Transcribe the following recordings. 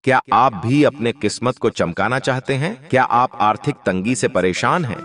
क्या आप भी अपने किस्मत को चमकाना चाहते हैं? क्या आप आर्थिक तंगी से परेशान हैं?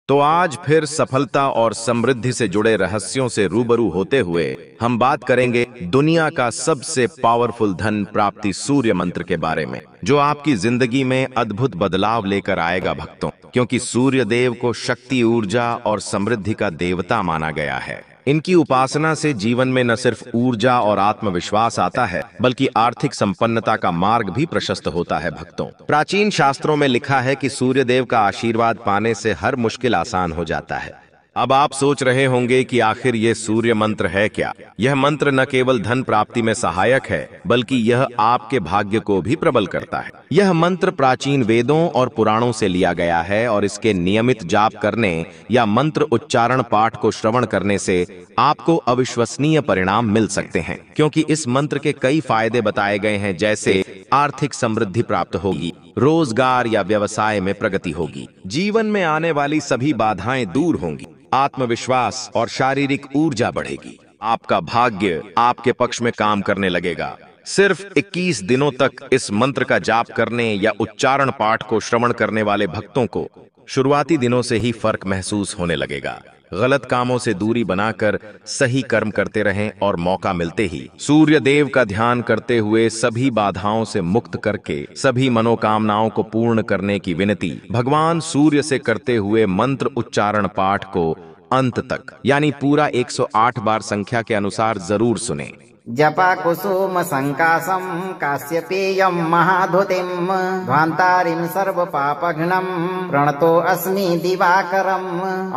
तो आज फिर सफलता और समृद्धि से जुड़े रहस्यों से रूबरू होते हुए हम बात करेंगे दुनिया का सबसे पावरफुल धन प्राप्ति सूर्य मंत्र के बारे में, जो आपकी जिंदगी में अद्भुत बदलाव लेकर आएगा भक्तों। क्योंकि सूर्य देव को शक्ति, ऊर्जा और समृद्धि का देवता माना गया है। इनकी उपासना से जीवन में न सिर्फ ऊर्जा और आत्मविश्वास आता है, बल्कि आर्थिक संपन्नता का मार्ग भी प्रशस्त होता है भक्तों। प्राचीन शास्त्रों में लिखा है कि सूर्य देव का आशीर्वाद पाने से हर मुश्किल आसान हो जाता है। अब आप सोच रहे होंगे कि आखिर ये सूर्य मंत्र है क्या? यह मंत्र न केवल धन प्राप्ति में सहायक है, बल्कि यह आपके भाग्य को भी प्रबल करता है। यह मंत्र प्राचीन वेदों और पुराणों से लिया गया है और इसके नियमित जाप करने या मंत्र उच्चारण पाठ को श्रवण करने से आपको अविश्वसनीय परिणाम मिल सकते हैं। क्योंकि इस मंत्र के कई फायदे बताए गए हैं, जैसे आर्थिक समृद्धि प्राप्त होगी, रोजगार या व्यवसाय में प्रगति होगी, जीवन में आने वाली सभी बाधाएं दूर होंगी, आत्मविश्वास और शारीरिक ऊर्जा बढ़ेगी, आपका भाग्य आपके पक्ष में काम करने लगेगा। सिर्फ 21 दिनों तक इस मंत्र का जाप करने या उच्चारण पाठ को श्रवण करने वाले भक्तों को शुरुआती दिनों से ही फर्क महसूस होने लगेगा। गलत कामों से दूरी बनाकर सही कर्म करते रहें और मौका मिलते ही सूर्य देव का ध्यान करते हुए सभी बाधाओं से मुक्त करके सभी मनोकामनाओं को पूर्ण करने की विनती भगवान सूर्य से करते हुए मंत्र उच्चारण पाठ को अंत तक यानी पूरा 108 बार संख्या के अनुसार जरूर सुने। जपा कुसुम संकासम काश्यपेयम महाधुतिम ध्वांतारिम सर्व पापघ्नम प्रणतो अस्मि दिवाकरम।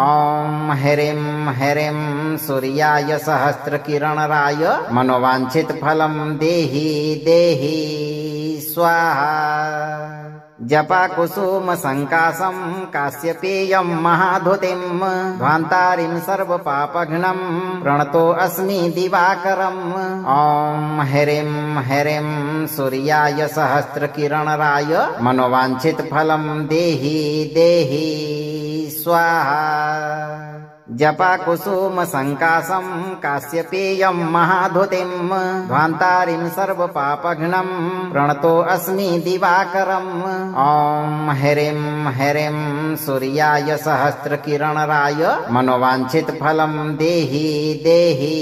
ओम हरिम हरिम सूर्याय सहस्त्र किरणराय मनोवांछित फलम देहि देहि स्वाहा। जपा कुसुम संकासम काश्यपेयम महाधुतिम ध्वांतारिम सर्व पापघ्नम प्रणतो अस्मि दिवाकरम। ओम हरिम हरिम सूर्याय सहस्त्र किरणराय मनोवांछित फलम देहि देहि स्वाहा। जपा कुसुम संकासम काश्यपेयम महाधुतिम ध्वांतारिम सर्व पापघ्नम प्रणतो अस्मि दिवाकरम। ओम हरिम हरिम सूर्याय सहस्त्र किरणराय मनोवांछित फलम देहि देहि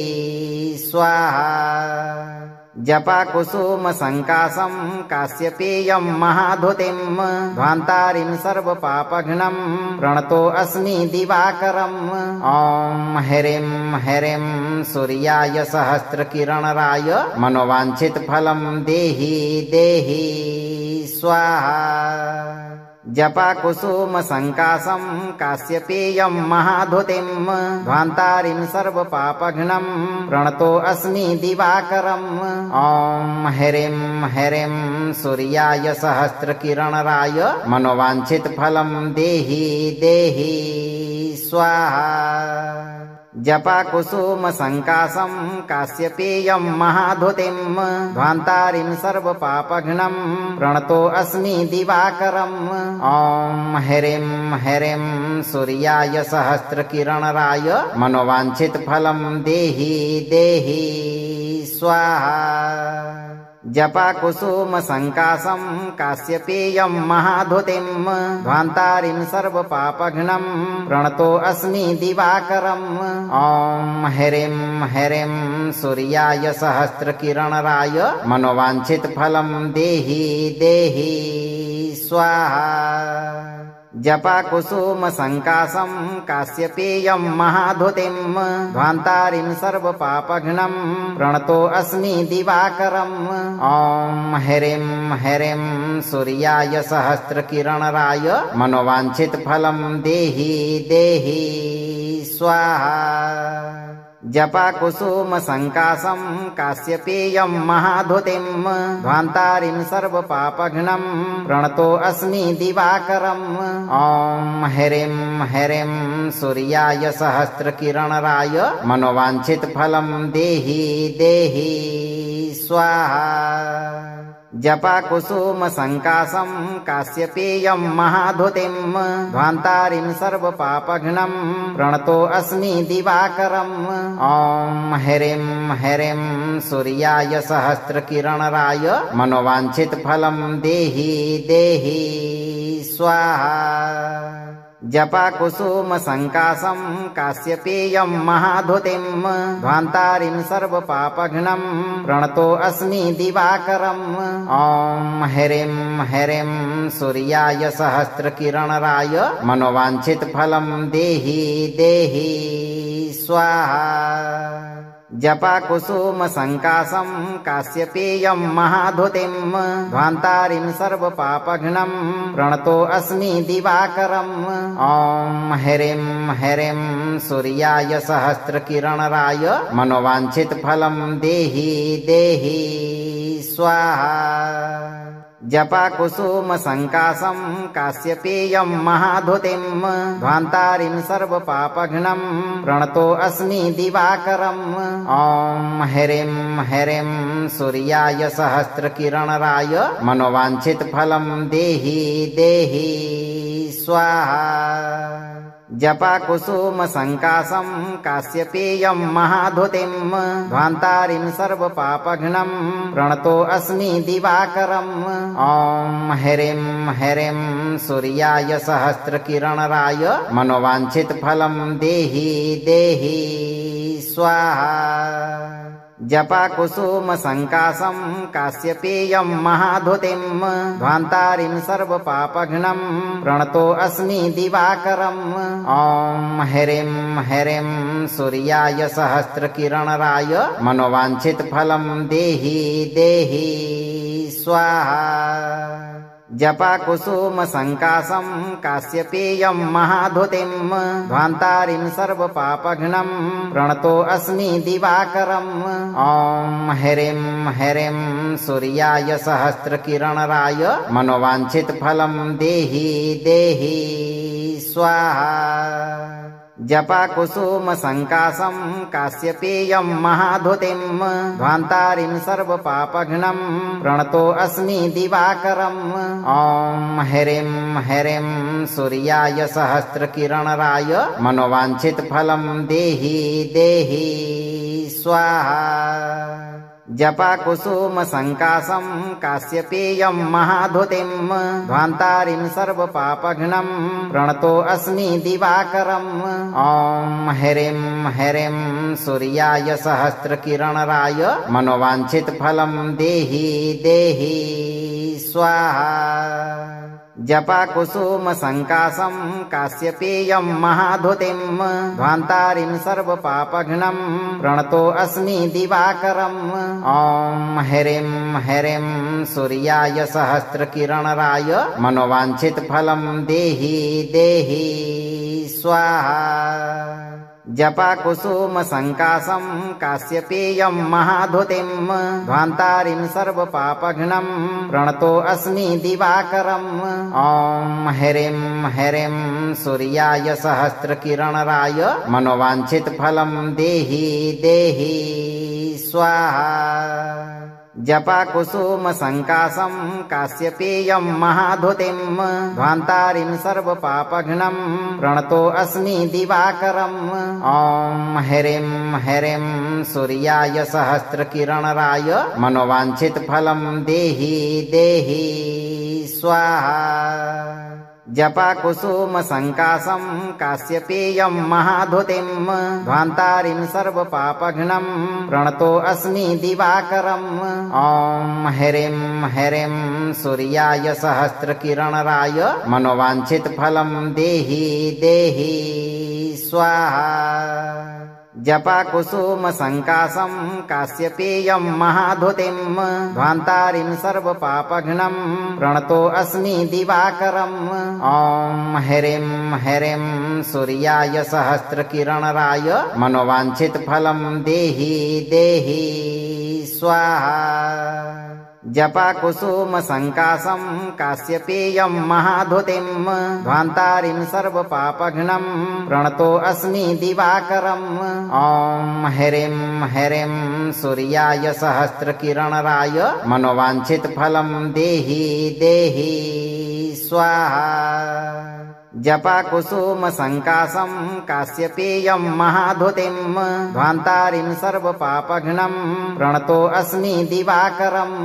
स्वाहा। जपा कुसुम संकासम काश्यपेयम महाधुतिम ध्वांतारिम सर्व पापघ्नम प्रणतो अस्मि दिवाकरम। ओम हरिम हरिम सूर्याय सहस्त्र किरणराय मनोवांछित फलम देहि देहि स्वाहा। जपा कुसुम संकासम काश्यपेयम महाधुतिम ध्वांतारिम सर्व पापघ्नम प्रणतो अस्मि दिवाकरम। ओम हरिम हरिम सूर्याय सहस्त्र किरणराय मनोवांछित फलम देहि देहि स्वाहा। जपा कुसुम संकासम काश्यपेयम महाधुतिम ध्वांतारिम सर्व पापघ्नम प्रणतो अस्मि दिवाकरम। ओम हरिम हरिम सूर्याय सहस्त्र किरणराय मनोवांछित फलम देहि देहि स्वाहा। जपा कुसुम संकासम काश्यपेयम महाधुतिम ध्वांतारिम सर्व पापघ्नम प्रणतो अस्मि दिवाकरम। ओम हरिम हरिम सूर्याय सहस्त्र किरणराय मनोवांछित फलम देहि देहि स्वाहा। जपा कुसुम संकासम काश्यपेयम महाधुतिम ध्वांतारिम सर्व पापघ्नम प्रणतो अस्मि दिवाकरम। ओम हरिम हरिम सूर्याय सहस्त्र किरणराय मनोवांछित फलम देहि देहि स्वाहा। जपा कुसुम संकासम काश्यपेयम महाधुतिम ध्वांतारिम सर्व पापघ्नम प्रणतो अस्मि दिवाकरम। ओम हरिम हरिम सूर्याय सहस्त्र किरणराय मनोवांछित फलम देहि देहि स्वाहा। जपाकुसुमसङ्कासं काश्यपेयं महाधुतिं ध्वान्तारिं सर्वपापघ्नं प्रणतोऽस्मि दिवाकरम् ॐ ह्रीं ह्रीं सूर्याय सहस्रकिरणराय मनोवाञ्छितफलं देहि देहि स्वाहा जपाकुसुमसङ्कासं काश्यपेयं महाधुतिं ध्वान्तारिं सर्वपापघ्नं प्रणतोऽस्मि दिवाकरम् ॐ ह्रीं ह्रीं सूर्याय सहस्रकिरणराय मनोवाञ्छितफलं देहि देहि स्वाहा जपाकुसुमसङ्कासं काश्यपेयं महाधुतिं ध्वान्तारिं सर्वपापघ्नं प्रणतोऽस्मि दिवाकरम् ॐ ह्रीं ह्रीं सूर्याय सहस्रकिरणराय मनोवाञ्छितफलं देहि देहि स्वाहा जपाकुसुमसङ्कासं काश्यपेयं महाधुतिं ध्वान्तारिं सर्वपापघ्नं प्रणतोऽस्मि दिवाकरम् ॐ ह्रीं ह्रीं सूर्याय सहस्रकिरणराय मनोवाञ्छितफलं देहि देहि स्वाहा जपाकुसुमसङ्कासं काश्यपेयं महाधुतिं ध्वान्तारिं सर्वपापघ्नं प्रणतोऽस्मि दिवाकरम् ॐ ह्रीं ह्रीं सूर्याय सहस्रकिरणराय मनोवाञ्छितफलं देहि देहि स्वाहा जपाकुसुमसङ्कासं काश्यपेयं महाधुतिं ध्वान्तारिं सर्वपापघ्नं प्रणतोऽस्मि दिवाकरम् ॐ ह्रीं ह्रीं सूर्याय सहस्रकिरणराय मनोवाञ्छितफलं देहि देहि स्वाहा जपाकुसुमसङ्कासं काश्यपेयं महाधुतिं ध्वान्तारिं सर्वपापघ्नं प्रणतोऽस्मि दिवाकरम् ॐ ह्रीं ह्रीं सूर्याय सहस्रकिरणराय मनोवाञ्छितफलं देहि देहि स्वाहा जपाकुसुमसङ्कासं काश्यपेयं महाधुतिं ध्वान्तारिं सर्वपापघ्नं प्रणतोऽस्मि दिवाकरम् ॐ ह्रीं ह्रीं सूर्याय सहस्रकिरणराय मनोवाञ्छितफलं देहि देहि स्वाहा जपाकुसुमसङ्कासं काश्यपेयं महाधुतिं ध्वान्तारिं सर्वपापघ्नं प्रणतोऽस्मि दिवाकरम् ॐ ह्रीं ह्रीं सूर्याय सहस्रकिरणराय मनोवाञ्छितफलं देहि देहि स्वाहा जपाकुसुमसङ्कासं काश्यपेयं महाधुतिं ध्वान्तारिं सर्वपापघ्नं प्रणतोऽस्मि दिवाकरम् ॐ ह्रीं ह्रीं सूर्याय सहस्रकिरणराय मनोवाञ्छितफलं देहि देहि स्वाहा जपाकुसुमसङ्कासं काश्यपेयं महाधुतिं ध्वान्तारिं सर्वपापघ्नं प्रणतोऽस्मि दिवाकरम् ॐ ह्रीं ह्रीं सूर्याय सहस्रकिरणराय मनोवाञ्छितफलं देहि देहि स्वाहा जपाकुसुमसङ्कासं काश्यपेयं महाधुतिं ध्वान्तारिं सर्वपापघ्नं प्रणतोऽस्मि दिवाकरम् ॐ ह्रीं ह्रीं सूर्याय सहस्रकिरणराय मनोवाञ्छितफलं देहि देहि स्वाहा जपाकुसुमसङ्कासं काश्यपेयं महाधुतिं ध्वान्तारिं सर्वपापघ्नं प्रणतोऽस्मि दिवाकरम् ॐ ह्रीं ह्रीं सूर्याय सहस्रकिरणराय मनोवाञ्छितफलं देहि देहि स्वाहा जपाकुसुमसङ्कासं काश्यपेयं महाधुतिं ध्वान्तारिं सर्वपापघ्नं प्रणतोऽस्मि दिवाकरम् ॐ ह्रीं ह्रीं सूर्याय सहस्रकिरणराय मनोवाञ्छितफलं देहि देहि स्वाहा जपाकुसुमसङ्कासं काश्यपेयं महाधुतिं ध्वान्तारिं सर्वपापघ्नं प्रणतोऽस्मि दिवाकरम् ॐ ह्रीं ह्रीं सूर्याय सहस्रकिरणराय मनोवांछित फलम देहि देहि स्वाहा जपा कुसुम संकाशं काश्यपेयं महाधुतिं ध्वान्तारिं सर्व पापघ्नं प्रणतो अस्मि दिवाकरम्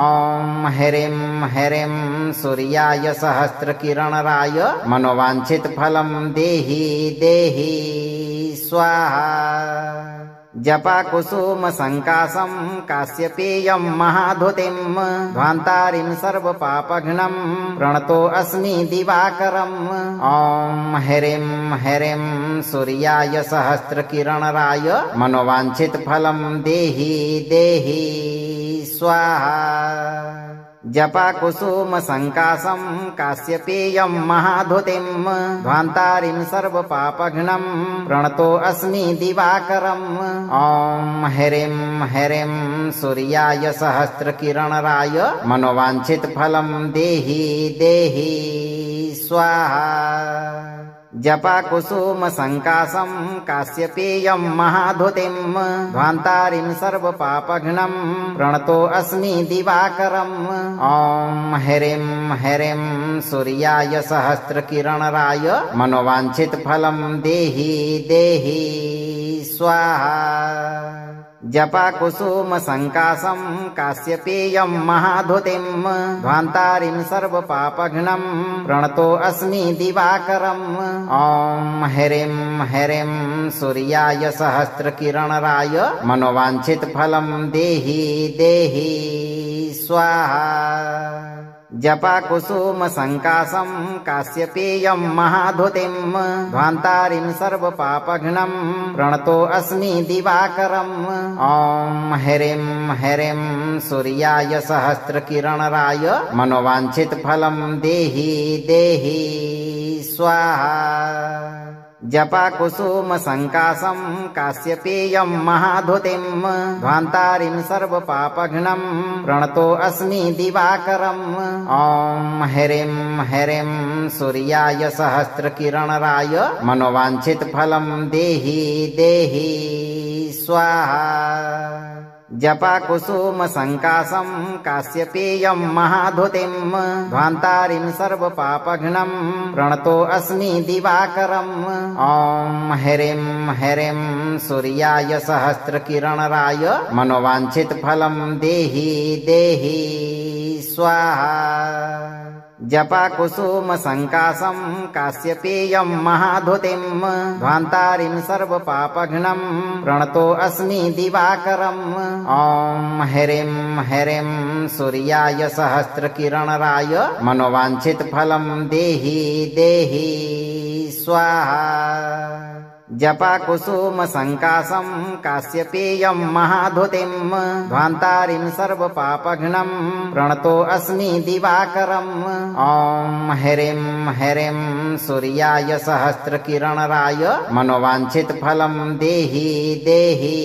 ॐ ह्रीं ह्रीं सूर्याय सहस्रकिरणराय मनोवांछित फलं देहि देहि स्वाहा जपा कुसुम संकाशं काश्यपेयं महाधुतिं ध्वान्तारिं सर्व पापघ्नं प्रणतो अस्मि दिवाकरम् ॐ ह्रीं ह्रीं सूर्याय सहस्रकिरणराय मनोवांछित फलं देहि देहि स्वाहा जपा कुसुम संकाशं काश्यपेयं महाधुतिं ध्वान्तारिं सर्व पापघ्नं प्रणतो अस्मि दिवाकरम् ॐ ह्रीं ह्रीं सूर्याय सहस्रकिरणराय मनोवांछित फलं देहि देहि स्वाहा जपा कुसुम संकाशं काश्यपेयं महाधुतिं ध्वान्तारिं सर्व पापघ्नं प्रणतो अस्मि दिवाकरम् ॐ ह्रीं ह्रीं सूर्याय सहस्रकिरणराय मनोवांछित फलं देहि देहि स्वाहा जपा कुसुम संकाशं काश्यपेयं महाधुतिं ध्वान्तारिं सर्व पापघ्नं प्रणतो अस्मि दिवाकरम् ॐ ह्रीं ह्रीं सूर्याय सहस्रकिरणराय मनोवांछित फलं देहि देहि स्वाहा जपा कुसुम संकाशं काश्यपेयं महाधुतिं ध्वान्तारिं सर्व पापघ्नं प्रणतो अस्मि दिवाकरम् ॐ ह्रीं ह्रीं सूर्याय सहस्रकिरणराय मनोवांछित फलं देहि देहि स्वाहा जपा कुसुम संकाशं काश्यपेयं महाधुतिं ध्वान्तारिं सर्व पापघ्नं प्रणतो अस्मि दिवाकरम् ॐ ह्रीं ह्रीं सूर्याय सहस्रकिरणराय मनोवांछित फलं देहि देहि स्वाहा जपा कुसुम संकाशं काश्यपेयं महाधुतिं ध्वान्तारिं सर्व पापघ्नं प्रणतो अस्मि दिवाकरम् ॐ ह्रीं ह्रीं सूर्याय सहस्रकिरणराय मनोवांछित फलं देहि देहि स्वाहा जपा कुसुम संकाशं काश्यपेयं महाधुतिं ध्वान्तारिं सर्व पापघ्नं प्रणतो अस्मि दिवाकरम् ॐ ह्रीं ह्रीं सूर्याय सहस्रकिरणराय मनोवांछित फलं देहि देहि स्वाहा जपा कुसुम संकाशं काश्यपेयं महाधुतिं ध्वान्तारिं सर्व पापघ्नं प्रणतो अस्मि दिवाकरम् ॐ ह्रीं ह्रीं सूर्याय सहस्रकिरणराय मनोवांछित फलं देहि देहि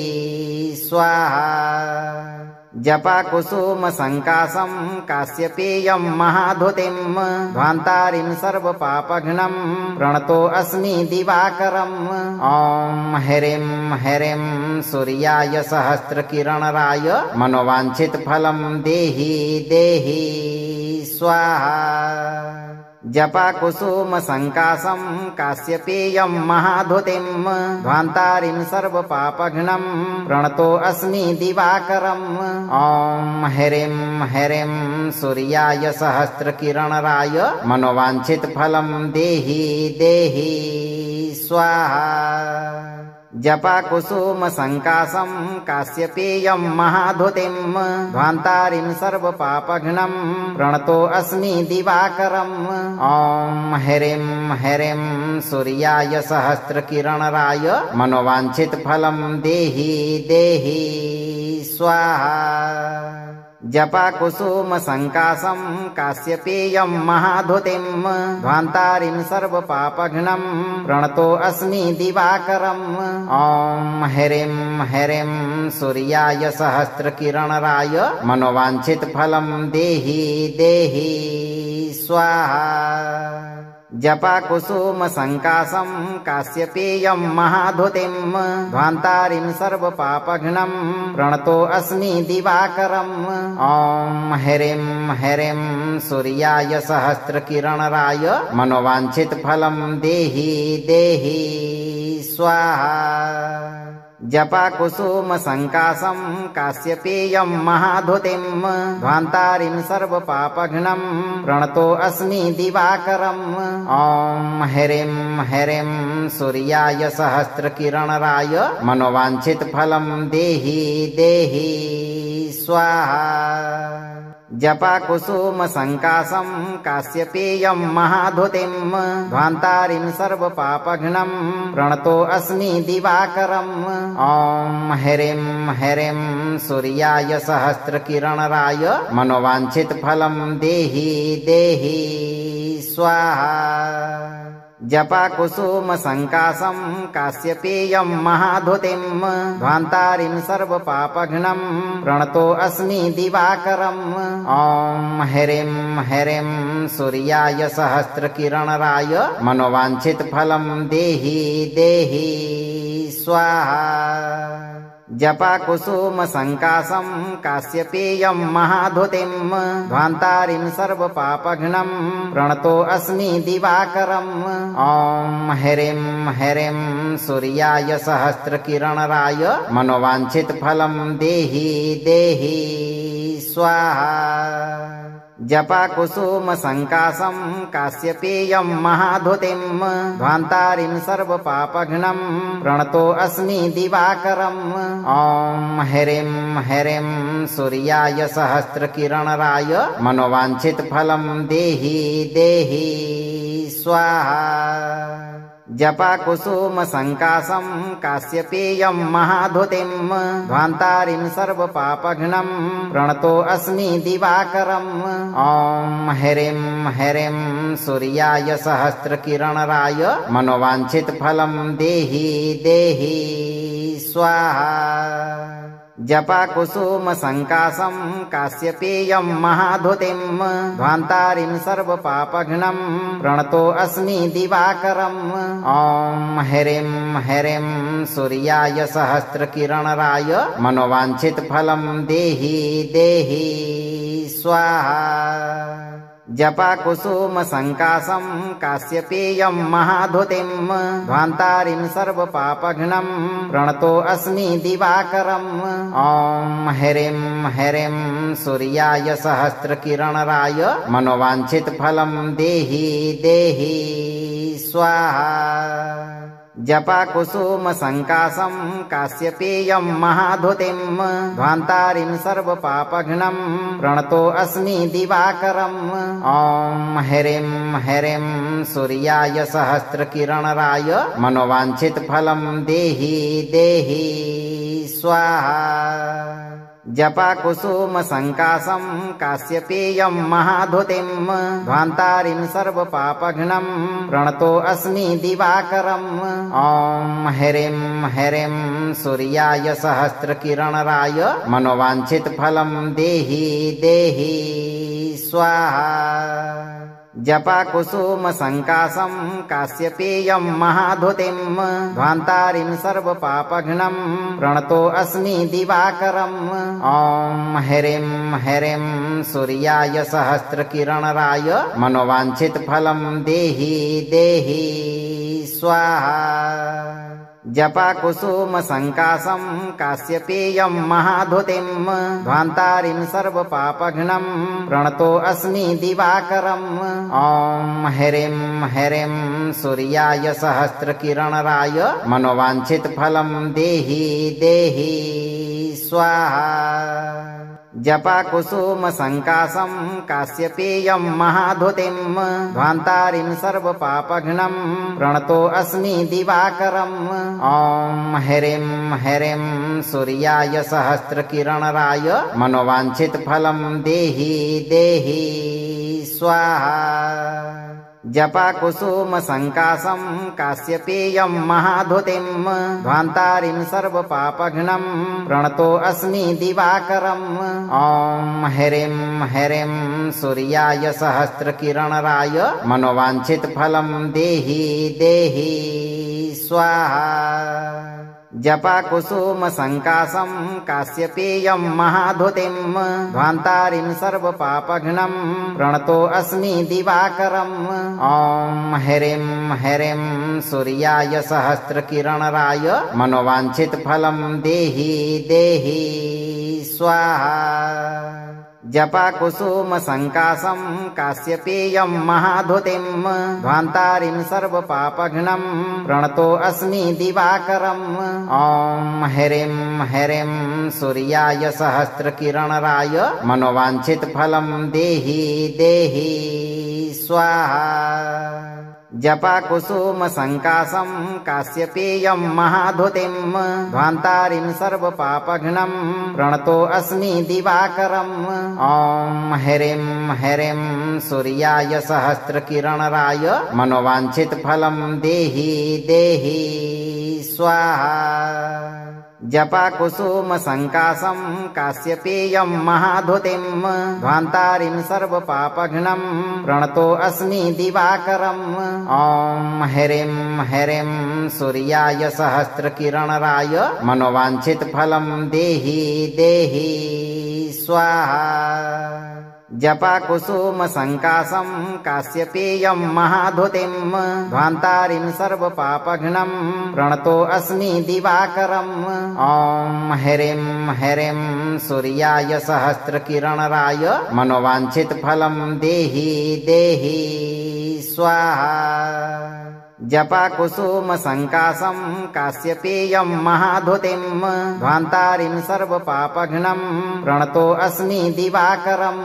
स्वाहा जपा कुसुम संकाशं काश्यपेयं महाधुतिं ध्वान्तारिं सर्व पापघ्नं प्रणतो अस्मि दिवाकरम् ॐ ह्रीं ह्रीं सूर्याय सहस्रकिरणराय मनोवांछित फलं देहि देहि स्वाहा जपा कुसुम संकाशं काश्यपेयं महाधुतिं ध्वान्तारिं सर्व पापघ्नं प्रणतो अस्मि दिवाकरम् ॐ ह्रीं ह्रीं सूर्याय सहस्रकिरणराय मनोवांछित फलं देहि देहि स्वाहा जपा कुसुम संकाशं काश्यपेयं महाधुतिं ध्वान्तारिं सर्व पापघ्नं प्रणतो अस्मि दिवाकरम् ॐ ह्रीं ह्रीं सूर्याय सहस्रकिरणराय मनोवांछित फलं देहि देहि स्वाहा जपा कुसुम संकाशं काश्यपेयं महाधुतिं ध्वान्तारिं सर्व पापघ्नं प्रणतो अस्मि दिवाकरम् ॐ ह्रीं ह्रीं सूर्याय सहस्रकिरणराय मनोवांछित फलं देहि देहि स्वाहा जपाकुसुमसङ्कासं काश्यपेयं महाधुतिं ध्वान्तारिं सर्वपापघ्नं प्रणतोऽस्मि दिवाकरम् ॐ ह्रीं ह्रीं सूर्याय सहस्रकिरणराय मनोवाञ्छितफलं देहि देहि स्वाहा जपाकुसुमसङ्कासं काश्यपेयं महाधुतिं ध्वान्तारिं सर्वपापघ्नं प्रणतोऽस्मि दिवाकरम् ॐ ह्रीं ह्रीं सूर्याय सहस्रकिरणराय मनोवाञ्छितफलं देहि देहि स्वाहा जपाकुसुमसङ्कासं काश्यपेयं महाधुतिं ध्वान्तारिं सर्वपापघ्नं प्रणतोऽस्मि दिवाकरम् ॐ ह्रीं ह्रीं सूर्याय सहस्रकिरणराय मनोवाञ्छितफलं देहि देहि स्वाहा जपाकुसुमसङ्कासं काश्यपेयं महाधुतिं ध्वान्तारिं सर्वपापघ्नं प्रणतोऽस्मि दिवाकरम् ॐ ह्रीं ह्रीं सूर्याय सहस्रकिरणराय मनोवाञ्छितफलं देहि देहि स्वाहा जपाकुसुमसङ्कासं काश्यपेयं महाधुतिं ध्वान्तारिं सर्वपापघ्नं प्रणतोऽस्मि दिवाकरम् ॐ ह्रीं ह्रीं सूर्याय सहस्रकिरणराय मनोवाञ्छितफलं देहि देहि स्वाहा जपाकुसुमसङ्कासं काश्यपेयं महाधुतिं ध्वान्तारिं सर्वपापघ्नं प्रणतोऽस्मि दिवाकरम् ॐ ह्रीं ह्रीं सूर्याय सहस्रकिरणराय मनोवाञ्छितफलं देहि देहि स्वाहा जपाकुसुमसङ्कासं काश्यपेयं महाधुतिं ध्वान्तारिं सर्वपापघ्नं प्रणतोऽस्मि दिवाकरम् ॐ ह्रीं ह्रीं सूर्याय सहस्रकिरणराय मनोवाञ्छितफलं देहि देहि स्वाहा जपाकुसुमसङ्कासं काश्यपेयं महाधुतिं ध्वान्तारिं सर्वपापघ्नं प्रणतोऽस्मि दिवाकरम् ॐ ह्रीं ह्रीं सूर्याय सहस्रकिरणराय मनोवाञ्छितफलं देहि देहि स्वाहा जपाकुसुमसङ्कासं काश्यपेयं महाधुतिं ध्वान्तारिं सर्वपापघ्नं प्रणतोऽस्मि दिवाकरम् ॐ ह्रीं ह्रीं सूर्याय सहस्रकिरणराय मनोवाञ्छितफलं देहि देहि स्वाहा जपाकुसुमसङ्कासं काश्यपेयं महाधुतिं ध्वान्तारिं सर्वपापघ्नं प्रणतोऽस्मि दिवाकरम् ॐ ह्रीं ह्रीं सूर्याय सहस्रकिरणराय मनोवाञ्छितफलं देहि देहि स्वाहा जपाकुसुमसङ्कासं काश्यपेयं महाधुतिं ध्वान्तारिं सर्वपापघ्नं प्रणतोऽस्मि दिवाकरम् ॐ ह्रीं ह्रीं सूर्याय सहस्रकिरणराय मनोवाञ्छितफलं देहि देहि स्वाहा जपाकुसुमसङ्कासं काश्यपेयं महाधुतिं ध्वान्तारिं सर्वपापघ्नं प्रणतोऽस्मि दिवाकरम् ॐ ह्रीं ह्रीं सूर्याय सहस्रकिरणराय मनोवाञ्छितफलं देहि देहि स्वाहा जपाकुसुमसङ्कासं काश्यपेयं महाधुतिं ध्वान्तारिं सर्वपापघ्नं प्रणतोऽस्मि दिवाकरम् ॐ ह्रीं ह्रीं सूर्याय सहस्रकिरणराय मनोवाञ्छितफलं देहि देहि स्वाहा जपाकुसुमसङ्कासं काश्यपेयं महाधुतिं ध्वान्तारिं सर्वपापघ्नं प्रणतोऽस्मि दिवाकरम् ॐ ह्रीं ह्रीं सूर्याय सहस्रकिरणराय मनोवाञ्छितफलं देहि देहि स्वाहा जपाकुसुमसङ्कासं काश्यपेयं महाधुतिं ध्वान्तारिं सर्वपापघ्नं प्रणतोऽस्मि दिवाकरम् ॐ ह्रीं ह्रीं सूर्याय सहस्रकिरणराय मनोवाञ्छितफलं देहि देहि स्वाहा जपा कुसुम संकाशं काश्यपेयं महाधुतिं ध्वान्तारिं सर्वपापघ्नं प्रणतो अस्मि दिवाकरम् ॐ ह्रीं ह्रीं सूर्याय सहस्रकिरणराय मनोवाञ्छितफलं देहि देहि स्वाहा जपा कुसुम संकाशं काश्यपेयं महाधुतिं ध्वान्तारिं सर्वपापघ्नं प्रणतो अस्मि दिवाकरम् ॐ ह्रीं ह्रीं सूर्याय सहस्रकिरणराय मनोवाञ्छितफलं देहि देहि स्वाहा जपा कुसुम संकाशं काश्यपेयं महाधुतिं ध्वान्तारिं सर्वपापघ्नं प्रणतो अस्मि दिवाकरम् ॐ ह्रीं ह्रीं सूर्याय सहस्रकिरणराय मनोवाञ्छितफलं देहि देहि स्वाहा जपा कुसुम संकाशं काश्यपेयं महाधुतिं ध्वान्तारिं सर्वपापघ्नं प्रणतो अस्मि दिवाकरम् ॐ ह्रीं ह्रीं सूर्याय सहस्रकिरणराय मनोवाञ्छितफलं देहि देहि स्वाहा जपा कुसुम संकाशं काश्यपेयं महाधुतिं ध्वान्तारिं सर्वपापघ्नं प्रणतो अस्मि दिवाकरम् ॐ ह्रीं ह्रीं सूर्याय सहस्रकिरणराय मनोवाञ्छितफलं देहि देहि स्वाहा जपा कुसुम संकाशं काश्यपेयं महाधुतिं ध्वान्तारिं सर्वपापघ्नं प्रणतो अस्मि दिवाकरम्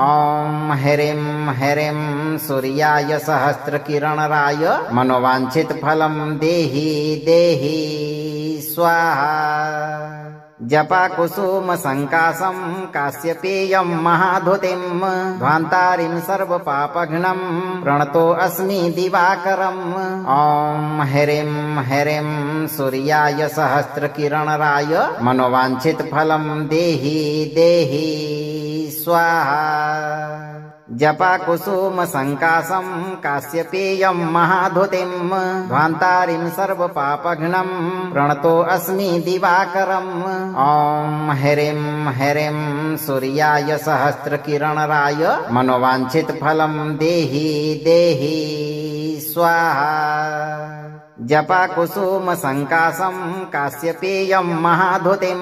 ॐ ह्रीं ह्रीं सूर्याय सहस्रकिरणराय मनोवाञ्छितफलं देहि देहि स्वाहा जपा कुसुम संकाशं काश्यपेयं महाधुतिं ध्वान्तारिं सर्वपापघ्नं प्रणतो अस्मि दिवाकरम् ॐ ह्रीं ह्रीं सूर्याय सहस्रकिरणराय मनोवाञ्छितफलं देहि देहि स्वाहा जपा कुसुम संकाशं काश्यपेयं महाधुतिं ध्वान्तारिं सर्वपापघ्नं प्रणतो अस्मि दिवाकरम् ॐ ह्रीं ह्रीं सूर्याय सहस्रकिरणराय मनोवाञ्छितफलं देहि देहि स्वाहा जपा कुसुम संकाशं काश्यपेयं महाधुतिं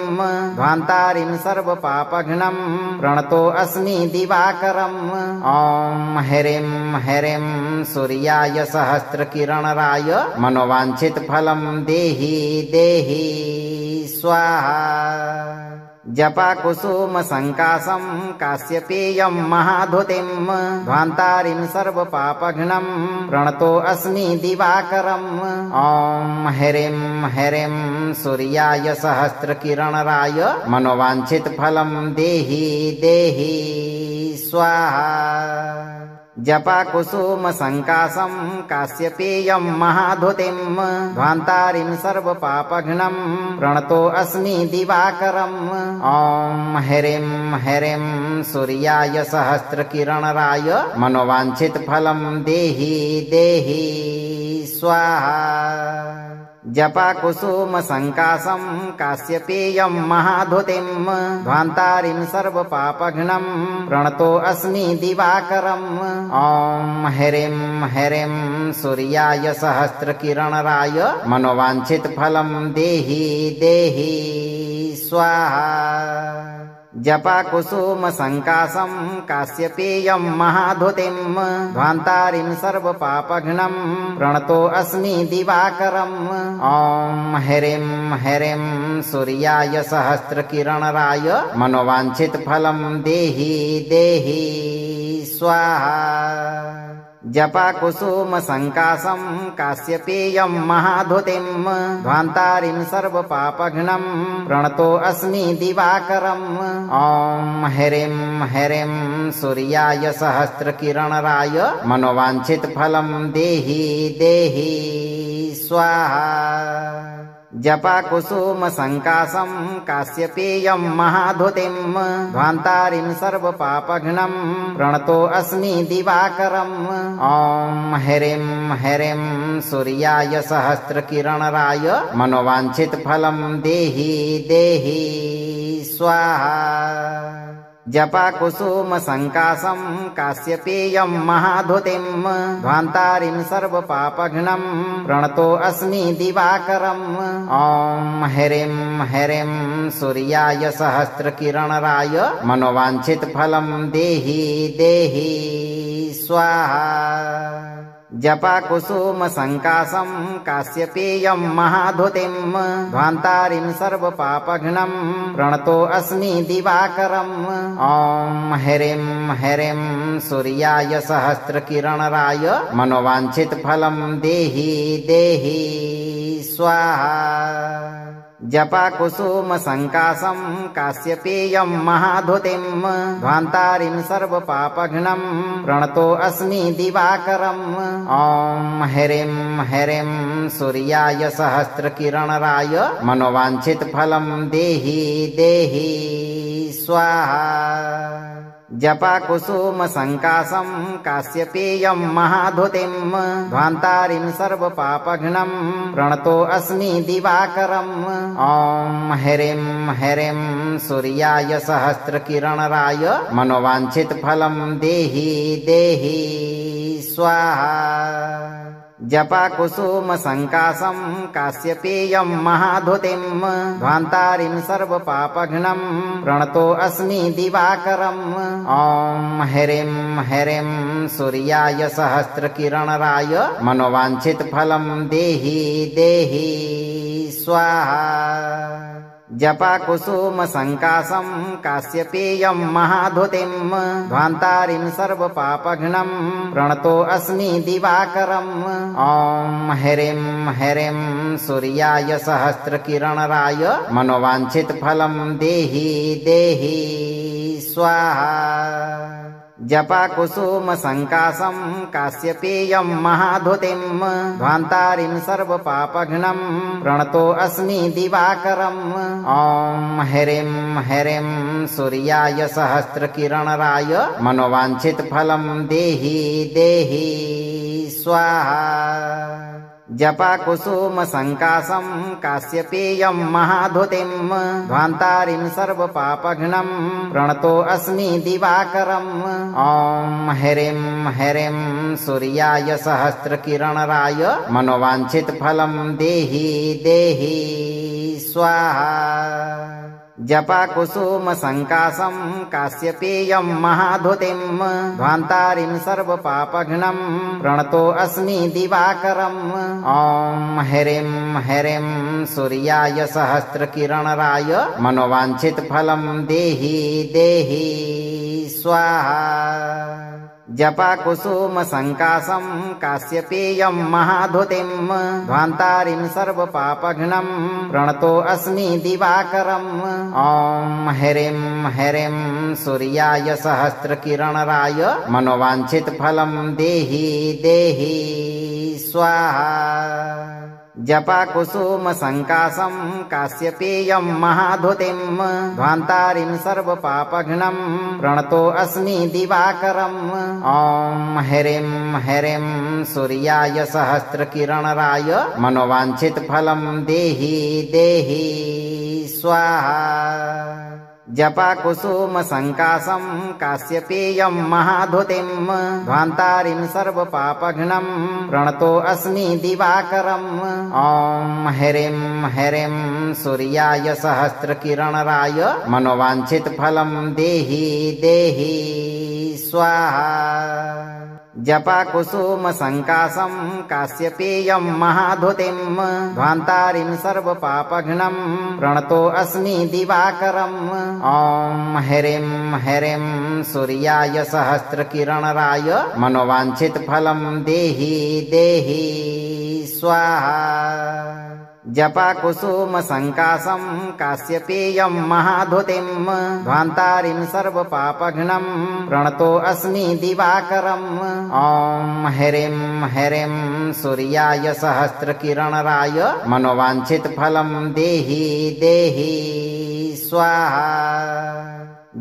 ध्वान्तारिं सर्वपापघ्नं प्रणतो अस्मि दिवाकरम् ॐ ह्रीं ह्रीं सूर्याय सहस्रकिरणराय मनोवाञ्छितफलं देहि देहि स्वाहा जपा कुसुम संकाशं काश्यपेयं महाधुतिं ध्वान्तारिं सर्वपापघ्नं प्रणतो अस्मि दिवाकरम् ॐ ह्रीं ह्रीं सूर्याय सहस्रकिरणराय मनोवाञ्छितफलं देहि देहि स्वाहा जपा कुसुम संकाशं काश्यपेयं महाधुतिं ध्वान्तारिं सर्वपापघ्नं प्रणतो अस्मि दिवाकरम् ॐ ह्रीं ह्रीं सूर्याय सहस्रकिरणराय मनोवाञ्छितफलं देहि देहि स्वाहा जपा कुसुम संकाशं काश्यपेयं महाधुतिं ध्वान्तारिं सर्वपापघ्नं प्रणतो अस्मि दिवाकरम् ॐ ह्रीं ह्रीं सूर्याय सहस्रकिरणराय मनोवाञ्छितफलं देहि देहि स्वाहा जपा कुसुम संकाशं काश्यपेयं महाधुतिं ध्वान्तारिं सर्वपापघ्नं प्रणतो अस्मि दिवाकरम् ॐ ह्रीं ह्रीं सूर्याय सहस्रकिरणराय मनोवाञ्छितफलं देहि देहि स्वाहा जपा कुसुम संकाशं काश्यपेयं महाधुतिं ध्वान्तारिं सर्वपापघ्नं प्रणतो अस्मि दिवाकरम् ॐ ह्रीं ह्रीं सूर्याय सहस्रकिरणराय मनोवाञ्छितफलं देहि देहि स्वाहा जपाकुसुमसङ्कासं काश्यपेयं महाधुतिं ध्वान्तारिं सर्वपापघ्नं प्रणतोऽस्मि दिवाकरम् ॐ ह्रीं ह्रीं सूर्याय सहस्रकिरणराय मनोवाञ्छितफलं देहि देहि स्वाहा जपाकुसुमसङ्कासं काश्यपेयं महाधुतिं ध्वान्तारिं सर्वपापघ्नं प्रणतोऽस्मि दिवाकरम् ॐ ह्रीं ह्रीं सूर्याय सहस्रकिरणराय मनोवाञ्छितफलं देहि देहि स्वाहा जपाकुसुमसङ्कासं काश्यपेयं महाधुतिं ध्वान्तारिं सर्वपापघ्नं प्रणतोऽस्मि दिवाकरम् ॐ ह्रीं ह्रीं सूर्याय सहस्रकिरणराय मनोवाञ्छितफलं देहि देहि स्वाहा जपाकुसुमसङ्कासं काश्यपेयं महाधुतिं ध्वान्तारिं सर्वपापघ्नं प्रणतोऽस्मि दिवाकरम् ॐ ह्रीं ह्रीं सूर्याय सहस्रकिरणराय मनोवाञ्छितफलं देहि देहि स्वाहा जपाकुसुमसङ्कासं काश्यपेयं महाधुतिं ध्वान्तारिं सर्वपापघ्नं प्रणतोऽस्मि दिवाकरम् ॐ ह्रीं ह्रीं सूर्याय सहस्रकिरणराय मनोवाञ्छितफलं देहि देहि स्वाहा जपाकुसुमसङ्कासं काश्यपेयं महाधुतिं ध्वान्तारिं सर्वपापघ्नं प्रणतोऽस्मि दिवाकरम् ॐ ह्रीं ह्रीं सूर्याय सहस्रकिरणराय मनोवाञ्छितफलं देहि देहि स्वाहा जपाकुसुमसङ्कासं काश्यपेयं महाधुतिं ध्वान्तारिं सर्वपापघ्नं प्रणतोऽस्मि दिवाकरम् ॐ ह्रीं ह्रीं सूर्याय सहस्रकिरणराय मनोवाञ्छितफलं देहि देहि स्वाहा जपाकुसुमसङ्कासं काश्यपेयं महाधुतिं ध्वान्तारिं सर्वपापघ्नं प्रणतोऽस्मि दिवाकरम् ॐ ह्रीं ह्रीं सूर्याय सहस्रकिरणराय मनोवाञ्छितफलं देहि देहि स्वाहा जपाकुसुमसङ्कासं काश्यपेयं महाधुतिं ध्वान्तारिं सर्वपापघ्नं प्रणतोऽस्मि दिवाकरम् ॐ ह्रीं ह्रीं सूर्याय सहस्रकिरणराय मनोवाञ्छितफलं देहि देहि स्वाहा जपाकुसुमसङ्कासं काश्यपेयं महाधुतिं ध्वान्तारिं सर्वपापघ्नं प्रणतोऽस्मि दिवाकरम् ॐ ह्रीं ह्रीं सूर्याय सहस्रकिरणराय मनोवाञ्छितफलं देहि देहि स्वाहा जपाकुसुमसङ्कासं काश्यपेयं महाधुतिं ध्वान्तारिं सर्वपापघ्नं प्रणतोऽस्मि दिवाकरम् ॐ ह्रीं ह्रीं सूर्याय सहस्रकिरणराय मनोवाञ्छितफलं देहि देहि स्वाहा जपाकुसुमसङ्कासं काश्यपेयं महाधुतिं ध्वान्तारिं सर्वपापघ्नं प्रणतोऽस्मि दिवाकरम् ॐ ह्रीं ह्रीं सूर्याय सहस्रकिरणराय मनोवाञ्छितफलं देहि देहि स्वाहा जपाकुसुमसङ्कासं काश्यपेयं महाधुतिं ध्वान्तारिं सर्वपापघ्नं प्रणतोऽस्मि दिवाकरम् ॐ ह्रीं ह्रीं सूर्याय सहस्रकिरणराय मनोवाञ्छितफलं देहि देहि स्वाहा जपाकुसुमसङ्कासं काश्यपेयं महाधुतिं ध्वान्तारिं सर्वपापघ्नं प्रणतोऽस्मि दिवाकरम् ॐ ह्रीं ह्रीं सूर्याय सहस्रकिरणराय मनोवाञ्छितफलं देहि देहि स्वाहा जपाकुसुमसङ्कासं काश्यपेयं महाधुतिं ध्वान्तारिं सर्वपापघ्नं प्रणतोऽस्मि दिवाकरम् ॐ ह्रीं ह्रीं सूर्याय सहस्रकिरणराय मनोवाञ्छितफलं देहि देहि स्वाहा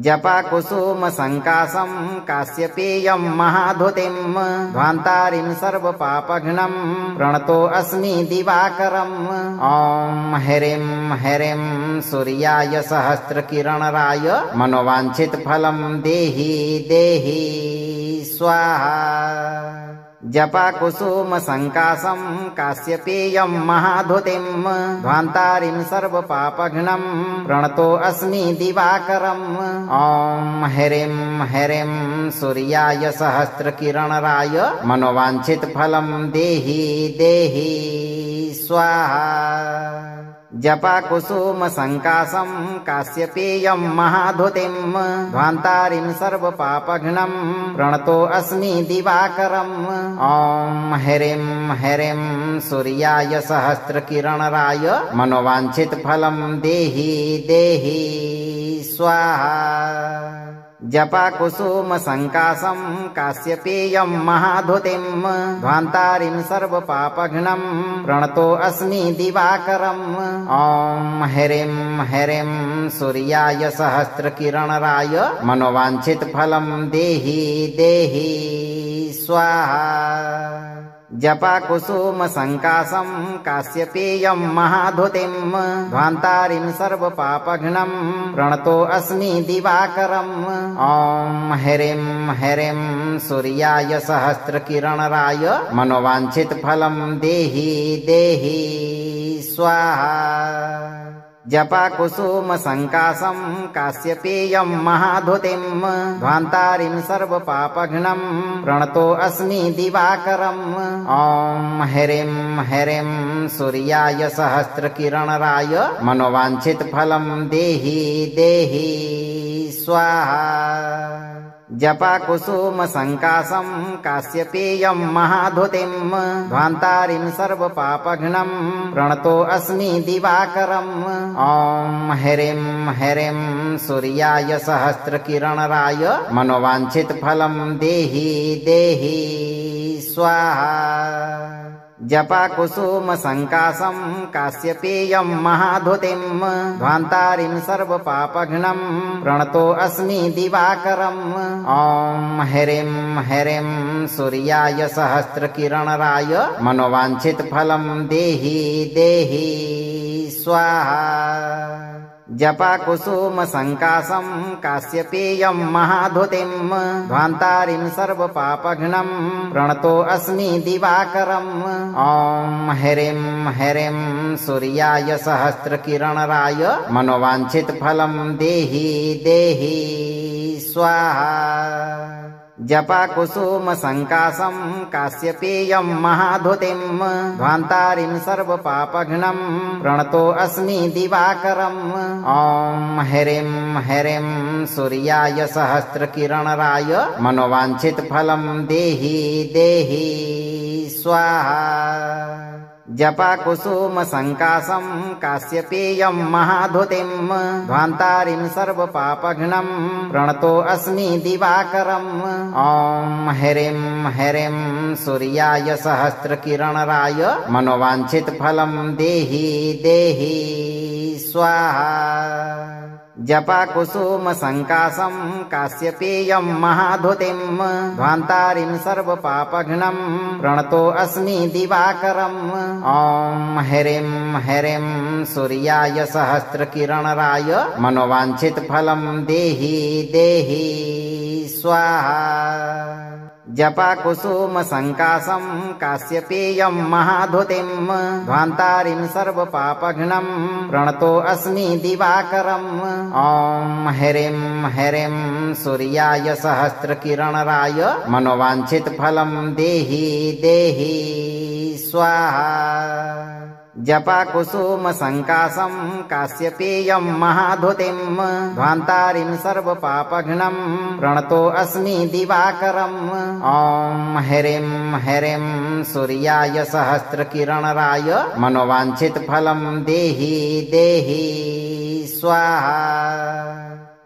जपाकुसुमसङ्कासं काश्यपेयं महाधुतिं ध्वान्तारिं सर्वपापघ्नं प्रणतोऽस्मि दिवाकरम् ॐ ह्रीं ह्रीं सूर्याय सहस्रकिरणराय मनोवाञ्छितफलं देहि देहि स्वाहा जपाकुसुमसङ्कासं काश्यपेयं महाधुतिं ध्वान्तारिं सर्वपापघ्नं प्रणतोऽस्मि दिवाकरम् ॐ ह्रीं ह्रीं सूर्याय सहस्रकिरणराय मनोवाञ्छितफलं देहि देहि स्वाहा जपाकुसुमसङ्कासं काश्यपेयं महाधुतिं ध्वान्तारिं सर्वपापघ्नं प्रणतोऽस्मि दिवाकरम् ॐ ह्रीं ह्रीं सूर्याय सहस्रकिरणराय मनोवाञ्छितफलं देहि देहि स्वाहा जपाकुसुमसङ्कासं काश्यपेयं महाधुतिं ध्वान्तारिं सर्वपापघ्नं प्रणतोऽस्मि दिवाकरम् ॐ ह्रीं ह्रीं सूर्याय सहस्रकिरणराय मनोवाञ्छितफलं देहि देहि स्वाहा जपाकुसुमसङ्कासं काश्यपेयं महाधुतिं ध्वान्तारिं सर्वपापघ्नं प्रणतोऽस्मि दिवाकरम् ॐ ह्रीं ह्रीं सूर्याय सहस्रकिरणराय मनोवाञ्छितफलं देहि देहि स्वाहा जपाकुसुमसङ्कासं काश्यपेयं महाधुतिं ध्वान्तारिं सर्वपापघ्नं प्रणतोऽस्मि दिवाकरम् ॐ ह्रीं ह्रीं सूर्याय सहस्रकिरणराय मनोवाञ्छितफलं देहि देहि स्वाहा जपाकुसुमसङ्कासं काश्यपेयं महाधुतिं ध्वान्तारिं सर्वपापघ्नं प्रणतोऽस्मि दिवाकरम् ॐ ह्रीं ह्रीं सूर्याय सहस्रकिरणराय मनोवाञ्छितफलं देहि देहि स्वाहा जपाकुसुमसङ्कासं काश्यपेयं महाधुतिं ध्वान्तारिं सर्वपापघ्नं प्रणतोऽस्मि दिवाकरम् ॐ ह्रीं ह्रीं सूर्याय सहस्रकिरणराय मनोवाञ्छितफलं देहि देहि स्वाहा जपाकुसुमसङ्कासं काश्यपेयं महाधुतिं ध्वान्तारिं सर्वपापघ्नं प्रणतोऽस्मि दिवाकरम् ॐ ह्रीं ह्रीं सूर्याय सहस्रकिरणराय मनोवाञ्छितफलं देहि देहि स्वाहा जपाकुसुमसङ्कासं काश्यपेयं महाधुतिं ध्वान्तारिं सर्वपापघ्नं प्रणतोऽस्मि दिवाकरम् ॐ ह्रीं ह्रीं सूर्याय सहस्रकिरणराय मनोवाञ्छितफलं देहि देहि स्वाहा जपाकुसुमसङ्कासं काश्यपेयं महाधुतिं ध्वान्तारिं सर्वपापघ्नं प्रणतोऽस्मि दिवाकरम् ॐ ह्रीं ह्रीं सूर्याय सहस्रकिरणराय मनोवाञ्छितफलं देहि देहि स्वाहा जपाकुसुमसङ्कासं काश्यपेयं महाधुतिं ध्वान्तारिं सर्वपापघ्नं प्रणतोऽस्मि दिवाकरम् ॐ ह्रीं ह्रीं सूर्याय सहस्रकिरणराय मनोवाञ्छितफलं देहि देहि स्वाहा जपाकुसुमसङ्कासं काश्यपेयं महाधुतिं ध्वान्तारिं सर्वपापघ्नं प्रणतोऽस्मि दिवाकरम् ॐ ह्रीं ह्रीं सूर्याय सहस्रकिरणराय मनोवाञ्छितफलं देहि देहि स्वाहा जपाकुसुमसङ्कासं काश्यपेयं महाधुतिं ध्वान्तारिं सर्वपापघ्नं प्रणतोऽस्मि दिवाकरम् ॐ ह्रीं ह्रीं सूर्याय सहस्रकिरणराय मनोवांछित फलम देहि देहि स्वाहा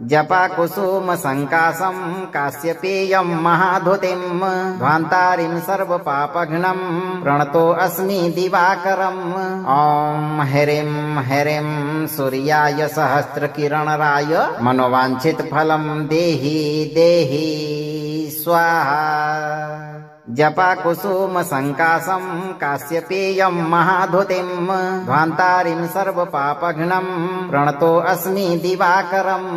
जपा कुसुम संकाशं काश्यपेयं महाधुतिं ध्वान्तारिं सर्वपापघ्नं प्रणतो अस्मि दिवाकरम् ॐ ह्रीं ह्रीं सूर्याय सहस्रकिरणराय मनोवांछित फलं देहि देहि स्वाहा जपा कुसुम संकाशं काश्यपेयं महाधुतिं ध्वान्तारिं सर्वपापघ्नं प्रणतो अस्मि दिवाकरम्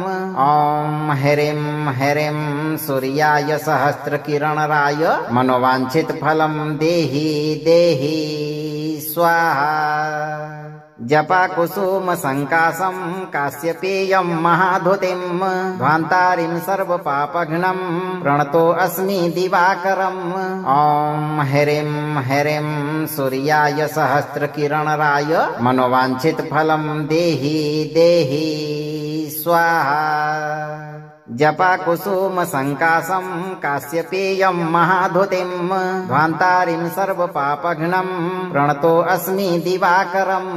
ॐ ह्रीं ह्रीं सूर्याय सहस्रकिरणराय मनोवांछित फलं देहि देहि स्वाहा जपा कुसुम संकाशं काश्यपेयं महाधुतिं ध्वान्तारिं सर्वपापघ्नं प्रणतो अस्मि दिवाकरम् ॐ ह्रीं ह्रीं सूर्याय सहस्रकिरणराय मनोवांछित फलं देहि देहि स्वाहा जपा कुसुम संकाशं काश्यपेयं महाधुतिं ध्वान्तारिं सर्वपापघ्नं प्रणतो अस्मि दिवाकरम्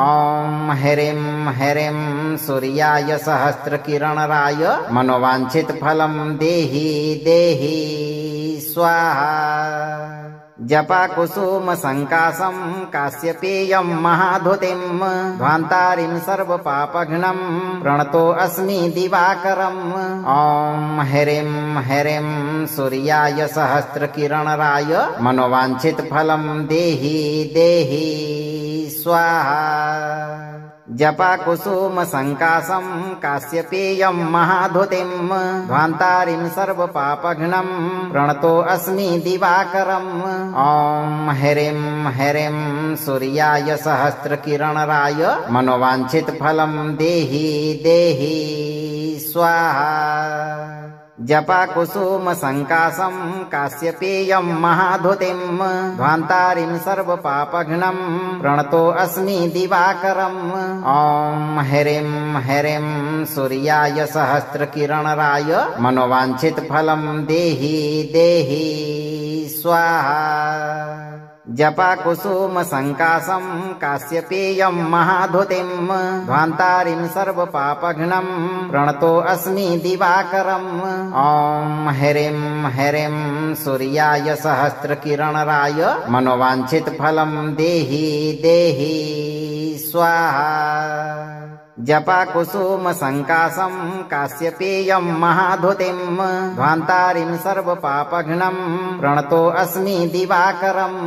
ॐ ह्रीं ह्रीं सूर्याय सहस्रकिरणराय मनोवांछित फलं देहि देहि स्वाहा जपा कुसुम संकाशं काश्यपेयं महाधुतिं ध्वान्तारिं सर्वपापघ्नं प्रणतो अस्मि दिवाकरम् ॐ ह्रीं ह्रीं सूर्याय सहस्रकिरणराय मनोवांछित फलं देहि देहि स्वाहा जपा कुसुम संकाशं काश्यपेयं महाधुतिं ध्वान्तारिं सर्वपापघ्नं प्रणतो अस्मि दिवाकरम् ॐ ह्रीं ह्रीं सूर्याय सहस्रकिरणराय मनोवांछित फलं देहि देहि स्वाहा जपा कुसुम संकाशं काश्यपेयं महाधुतिं ध्वान्तारिं सर्वपापघ्नं प्रणतो अस्मि दिवाकरम् ॐ ह्रीं ह्रीं सूर्याय सहस्रकिरणराय मनोवांछित फलं देहि देहि स्वाहा जपा कुसुम संकाशं काश्यपेयं महाधुतिं ध्वान्तारिं सर्वपापघ्नं प्रणतो अस्मि दिवाकरम् ॐ ह्रीं ह्रीं सूर्याय सहस्रकिरणराय मनोवांछित फलं देहि देहि स्वाहा जपा कुसुम संकाशं काश्यपेयं महाधुतिं ध्वान्तारिं सर्वपापघ्नं प्रणतो अस्मि दिवाकरम्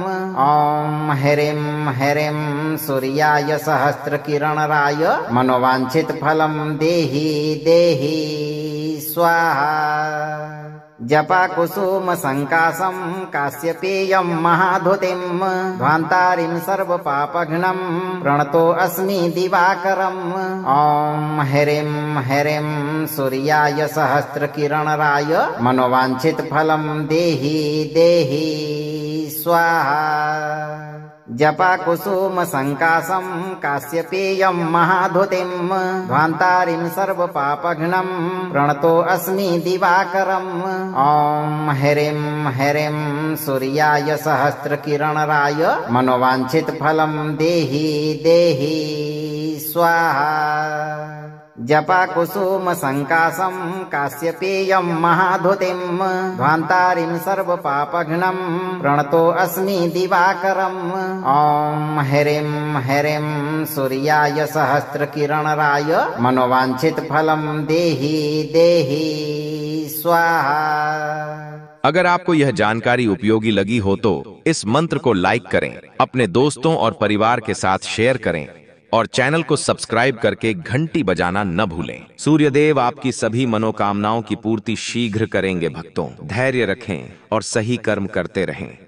ॐ ह्रीं ह्रीं सूर्याय सहस्रकिरणराय मनोवांछित फलं देहि देहि स्वाहा जपा कुसुम संकाशं काश्यपेयं महाधुतिं ध्वान्तारिं सर्वपापघ्नं प्रणतो अस्मि दिवाकरम् ॐ ह्रीं ह्रीं सूर्याय सहस्रकिरणराय मनोवांछित फलं देहि देहि स्वाहा जपा कुसुम संकाशं काश्यपेयं महाधुतिं ध्वान्तारिं सर्वपापघ्नं प्रणतो अस्मि दिवाकरम् ॐ ह्रीं ह्रीं सूर्याय सहस्रकिरणराय मनोवांछित फलं देहि देहि स्वाहा जपा कुसुम संकाशं काश्यपेयं महाधुतिं ध्वान्तारिं सर्वपापघ्नं प्रणतो अस्मि दिवाकरम् ॐ ह्रीं ह्रीं सूर्याय सहस्रकिरणराय मनोवांछित फलं देहि देहि स्वाहा अगर आपको यह जानकारी उपयोगी लगी हो तो इस मंत्र को लाइक करें, अपने दोस्तों और परिवार के साथ शेयर करें और चैनल को सब्सक्राइब करके घंटी बजाना न भूलें। सूर्यदेव आपकी सभी मनोकामनाओं की पूर्ति शीघ्र करेंगे। भक्तों, धैर्य रखें और सही कर्म करते रहें।